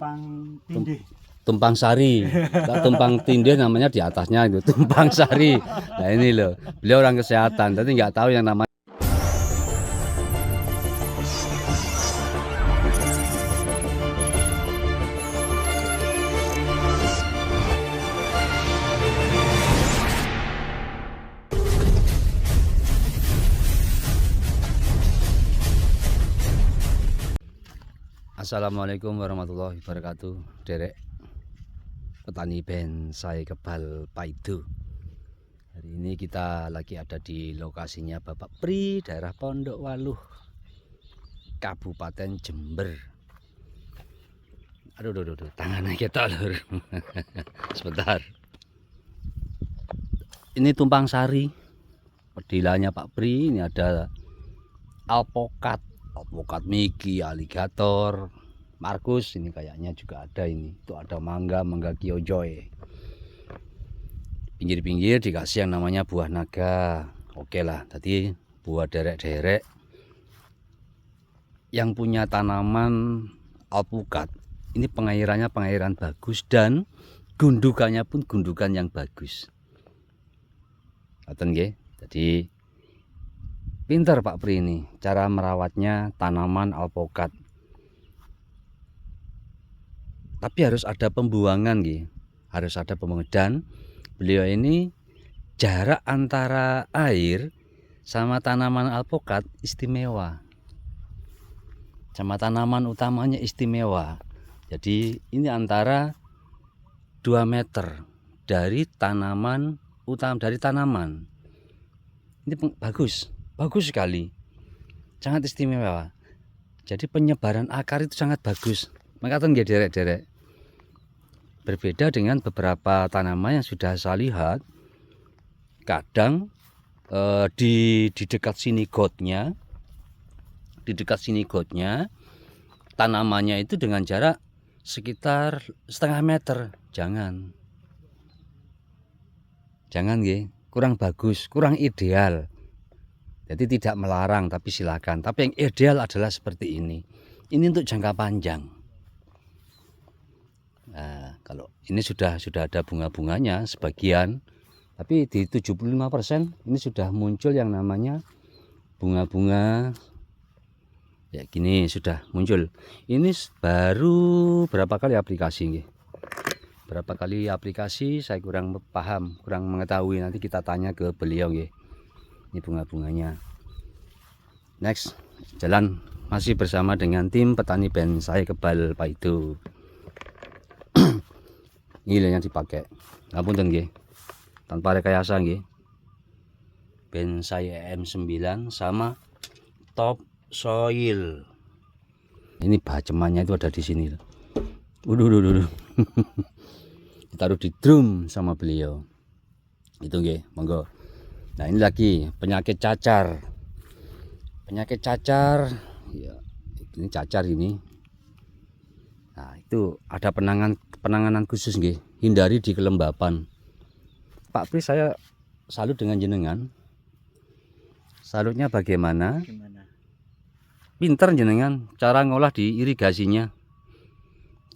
Tumpang tindih. Tumpang sari. Kalau tumpang tindih namanya di atasnya itu tumpang sari. Nah ini loh, beliau orang kesehatan, tapi nggak tahu yang namanya. Assalamualaikum warahmatullahi wabarakatuh, derek petani bonsai kebal paido. Hari ini kita lagi ada di lokasinya Bapak Pri, daerah Pondok Waluh, Kabupaten Jember. Aduh, tangannya kita lur. Sebentar. Ini tumpang sari, pedilannya Pak Pri. Ini ada alpokat Miki, aligator, Markus, ini kayaknya juga ada ini. Itu ada mangga Kyojoy. Pinggir-pinggir dikasih yang namanya buah naga. Oke lah, tadi buah derek-derek yang punya tanaman alpukat. Ini pengairannya pengairan bagus dan gundukannya pun gundukan yang bagus. Ngoten nggih. Jadi pintar Pak Pri ini cara merawatnya tanaman alpukat. Tapi harus ada pembuangan nggih. Harus ada pembuangan, dan beliau ini jarak antara air sama tanaman alpukat istimewa. Sama tanaman utamanya istimewa. Jadi ini antara 2 meter dari tanaman utama, dari tanaman. Ini bagus sekali, sangat istimewa. Jadi penyebaran akar itu sangat bagus. Makanya nggih derek-derek. Berbeda dengan beberapa tanaman yang sudah saya lihat, kadang di dekat sini gotnya, tanamannya itu dengan jarak sekitar setengah meter. Jangan nggih, kurang bagus, kurang ideal. Jadi tidak melarang, tapi silakan. Tapi yang ideal adalah seperti ini. Ini untuk jangka panjang. Nah, kalau ini sudah ada bunga-bunganya sebagian, tapi di 75% ini sudah muncul yang namanya bunga-bunga. Ya gini sudah muncul. Ini baru berapa kali aplikasi nggih? Berapa kali aplikasi saya kurang paham, kurang mengetahui. Nanti kita tanya ke beliau nggih. Ini bunga-bunganya. Next, jalan masih bersama dengan tim petani bonsai kebal paido. Ini yang dipakai. Ngapunten nggih. Tanpa rekayasa nggih. Bonsai EM9 sama top soil. Ini bacemannya itu ada di sini. Waduh. Ditaruh di drum sama beliau. Itu nggih, monggo. Nah, ini lagi penyakit cacar. Ya, ini cacar ini. Nah, itu ada penanganan khusus nggih. Hindari di kelembapan. Pak Pri, saya salut dengan jenengan. Salutnya bagaimana? Pinter jenengan cara ngolah di irigasinya.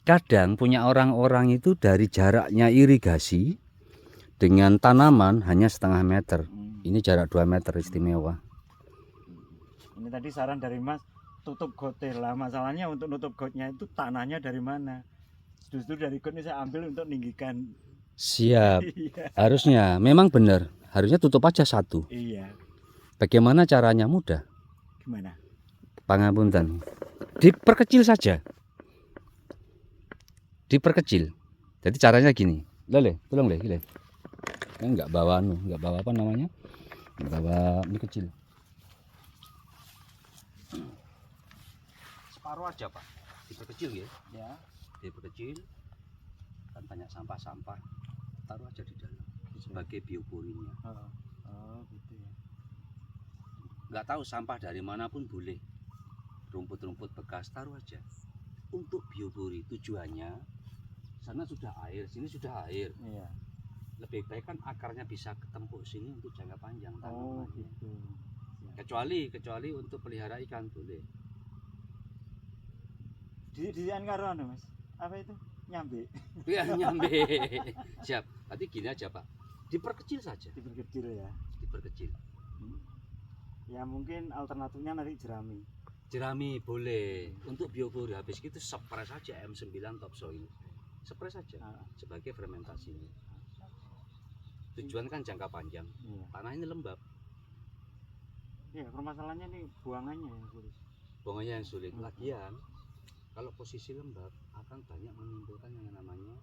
Kadang punya orang-orang itu dari jaraknya irigasi dengan tanaman hanya setengah meter. Ini jarak 2 meter istimewa. Ini tadi saran dari Mas, tutup gotnya lah. Masalahnya untuk nutup gotnya itu tanahnya dari mana? Justru dari got ini saya ambil untuk meninggikan. Siap. Iya. Harusnya, memang benar. Harusnya tutup aja satu. Iya. Bagaimana caranya? Mudah. Gimana? Pangapunten. Diperkecil saja. Diperkecil. Jadi caranya gini. Tolong le. Enggak bawa apa namanya? Enggak bawa ini kecil. Separuh aja, Pak. Diperkecil ya. Ya. Diperkecil. Kan banyak sampah-sampah. Taruh aja di dalam sebagai bioporinya. Oh, gitu ya. Enggak tahu sampah dari manapun boleh. Rumput-rumput bekas taruh aja. Untuk biopori tujuannya sana sudah air, sini sudah air. Iya. Lebih baik kan akarnya bisa ketempuk sini untuk jangka panjang Oh, tanamannya. gitu. Kecuali untuk pelihara ikan boleh. Di karo anu, Mas. apa itu nyambe Ya nyambe. Siap. Berarti gini aja Pak. Diperkecil saja. diperkecil ya. Diperkecil. Ya mungkin alternatifnya nanti jerami. Jerami boleh. Untuk bioflora habis itu spray saja M9 topsoil. Spray saja sebagai fermentasi. Tujuan kan jangka panjang. Iya. Tanah ini lembab. Iya, permasalahannya nih buangannya yang sulit. Buangannya yang sulit. Lagian kalau posisi lembab akan banyak menimbulkan yang namanya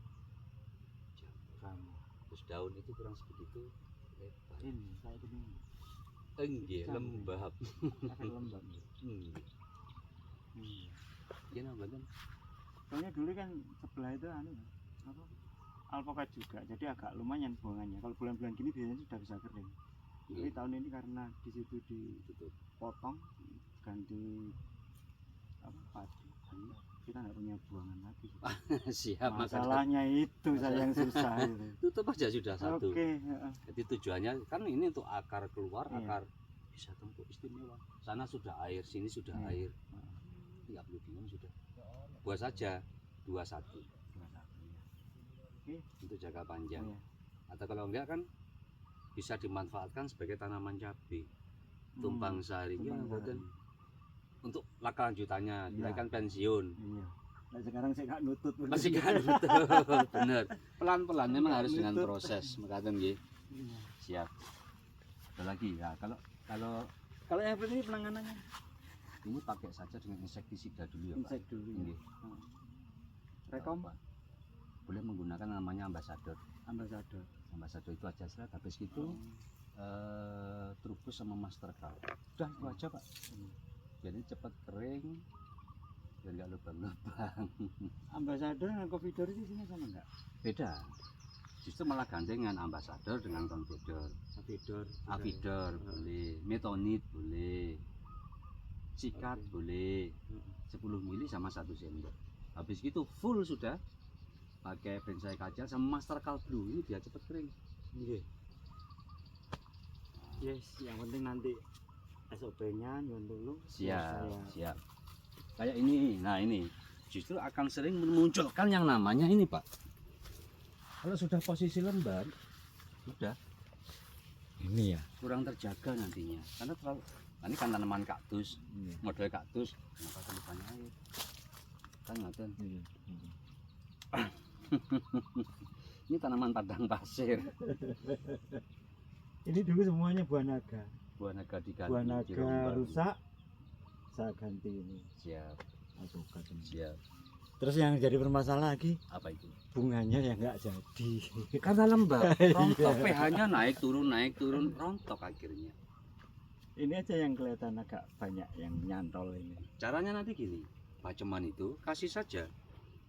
Jerami. terus daun itu kurang sebegitu lebar. Ini saya ini Enggak, lembab. agak lembab. Iya nambah kan? Soalnya dulu kan sebelah itu anu apa? Alpokat juga, jadi agak lumayan buangannya. Kalau bulan-bulan gini biasanya sudah bisa kering. Tapi tahun ini karena di situ dipotong ganti apa padi, kita nggak punya buangan lagi. Siap. Masalahnya itu saya yang susah itu. Tutup aja sudah satu. Oke. Jadi tujuannya kan ini untuk akar keluar, Iya. akar bisa tempuh istimewa. Sana sudah air, sini sudah Iya. air. Nggak perlu bingung sudah. Buat saja 21 Oke. untuk jangka panjang. Iya. Atau kalau enggak kan bisa dimanfaatkan sebagai tanaman cabai. Tumpang sari ya, mboten. Untuk laka lanjutannya, kita Iya. kan pensiun. Iya. Nah, sekarang saya nggak nutut. Masih kan betul, bener. Pelan-pelan memang harus dengan Nutut. proses, mekaten nggih. Iya. Siap. Ada lagi ya, kalau Kalau yang ini penanganannya ini pakai saja dengan insektisida dulu ya, Pak. insek dulu ya. Nggih. Rekom Pak. Boleh menggunakan namanya ambasador. ambasador. Ambasador itu aja serat, habis itu Trubus sama Mastercard. Udah itu aja Pak. Jadi cepat kering dan nggak lubang-lubang. Ambasador dengan Covidor itu isinya sama enggak? Beda. Justru malah gandengan ambasador dengan Confidor. Avidor boleh, metonit boleh, sikat boleh, 10 mili sama 1 sendok. Habis itu full sudah pakai bensai kaca sama Mastercard Blue, ini dia cepat kering. Nggih. Yes, yang penting nanti SOP-nya nyuwun dulu. Siap. Kayak ini, nah ini justru akan sering memunculkan yang namanya ini Pak. Kalau sudah posisi lembab, sudah Ini ya. kurang terjaga nantinya. Karena terlalu, ini kan tanaman kaktus, model kaktus, kenapa terlalu banyak air? Kan ngaten. Ini tanaman padang pasir. Ini dulu semuanya buah naga. Buah naga diganti. Buah naga dirombak. rusak, saya ganti ini. Siap, Alpukat ini. siap. Terus yang jadi bermasalah lagi Apa itu? bunganya yang nggak jadi. Karena lembab, rontok Iya. pH-nya naik turun, rontok akhirnya. Ini aja yang kelihatan agak banyak yang nyantol ini. Caranya nanti gini, baceman itu kasih saja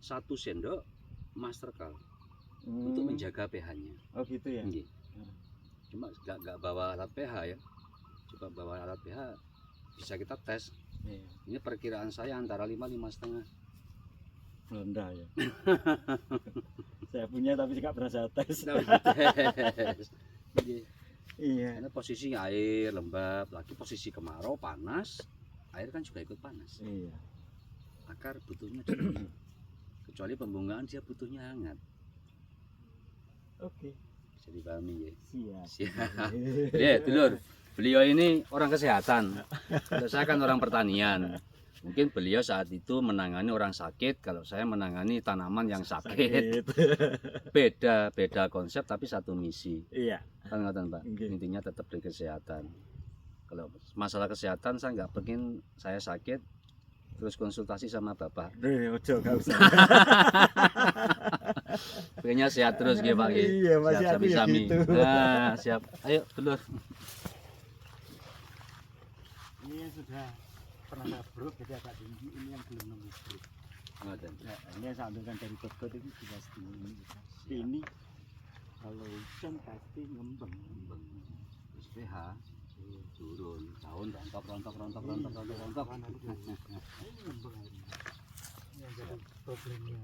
1 sendok Mastercard untuk menjaga pH-nya. Oh gitu ya. Nggih. Cuma nggak bawa alat pH ya. Coba bawa alat pH bisa kita tes. Iya. Ini perkiraan saya antara 5-5,5. Rendah ya. Saya punya tapi nggak pernah saya tes. Tes. Nggih. Iya. Karena posisi air lembab, lagi posisi kemarau panas, air kan juga ikut panas. Iya. Akar butuhnya dingin. Kecuali pembungaan dia butuhnya hangat. Oke. Bisa dipahami ya. Siap. Siap. Ya, dulur. Beliau ini orang kesehatan. Kalau saya kan orang pertanian. Mungkin beliau saat itu menangani orang sakit, kalau saya menangani tanaman yang sakit. Beda konsep tapi satu misi. Iya. Kan ngoten, Pak. Nggih. Intinya tetap di kesehatan. Kalau masalah kesehatan saya nggak pengen saya sakit terus konsultasi sama Bapak. Ojo nggak usah. Pengennya sehat terus nggih, Pak. nggih. Iya, masih Siap, aku ya sami-sami. gitu. Nah, siap. Ayo, dulur. Ini yang sudah pernah saya bruk jadi agak tinggi, ini yang belum nemu bruk. Ngoten. Nah, ini yang saya ambilkan dari toko itu juga setinggi ini. Tapi ini kalau hujan pasti ngembang. Terus pH turun, daun rontok. Ini ngembang ini. Ini yang jadi problemnya.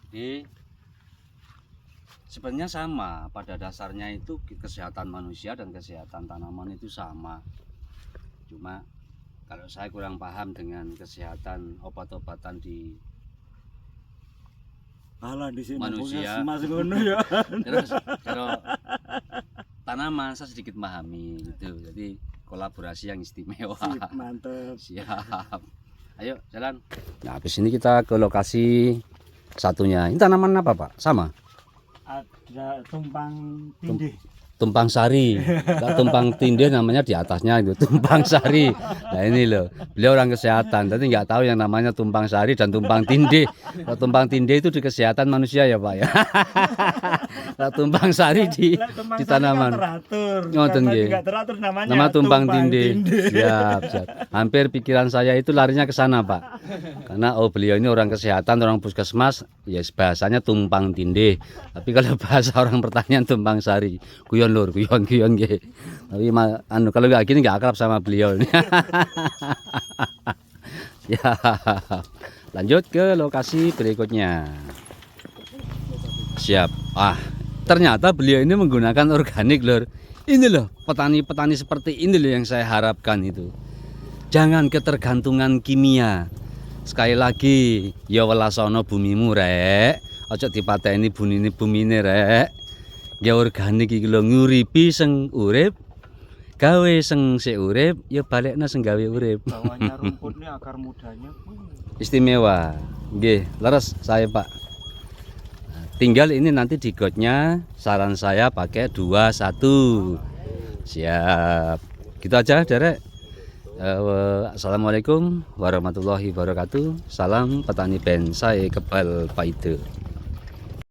Jadi sebenarnya sama, pada dasarnya itu kesehatan manusia dan kesehatan tanaman itu sama. Cuma kalau saya kurang paham dengan kesehatan obat-obatan di Alah di sini Manusia. Mas ngono ya. Terus kalau tanaman saya sedikit memahami gitu. Jadi kolaborasi yang istimewa. Sip, mantep. Siap. Ayo jalan. Nah, habis ini kita ke lokasi satunya. Ini tanaman apa, Pak? Sama? Ada tumpang tindih. Tumpang sari. Kalau tumpang tindih namanya di atasnya itu tumpang sari. Nah ini loh, beliau orang kesehatan, tapi nggak tahu yang namanya tumpang sari dan tumpang tindih. Kalau tumpang tindih itu di kesehatan manusia ya Pak ya. Kalau tumpang sari di tanaman. Teratur. Ngoten nggih. Tidak teratur namanya. Nama tumpang tindih. Siap, siap. Hampir pikiran saya itu larinya ke sana Pak. Karena oh beliau ini orang kesehatan, orang puskesmas, ya bahasanya tumpang tindih. Tapi kalau bahasa orang pertanian tumpang sari. Guyon lur, guyon nggih. Tapi kalau nggak gini nggak akrab sama beliau. Ya, lanjut ke lokasi berikutnya. Siap. Ternyata beliau ini menggunakan organik lur. Ini loh petani-petani seperti ini loh yang saya harapkan itu. Jangan ketergantungan kimia. Sekali lagi, ya welasono bumimu rek. Ojo dipateni bumine rek. Ya organik iki lho nguripi sing urip, gawe sing sik urip, ya balekna sing gawe urip. Bawahnya rumputnya, akar mudanya. Istimewa. Nggih, leres saya, Pak. Tinggal ini nanti di gotnya, saran saya pakai 21. Siap. Gitu aja, Derek. Assalamualaikum warahmatullahi wabarakatuh. Salam petani bonsai kebal paido.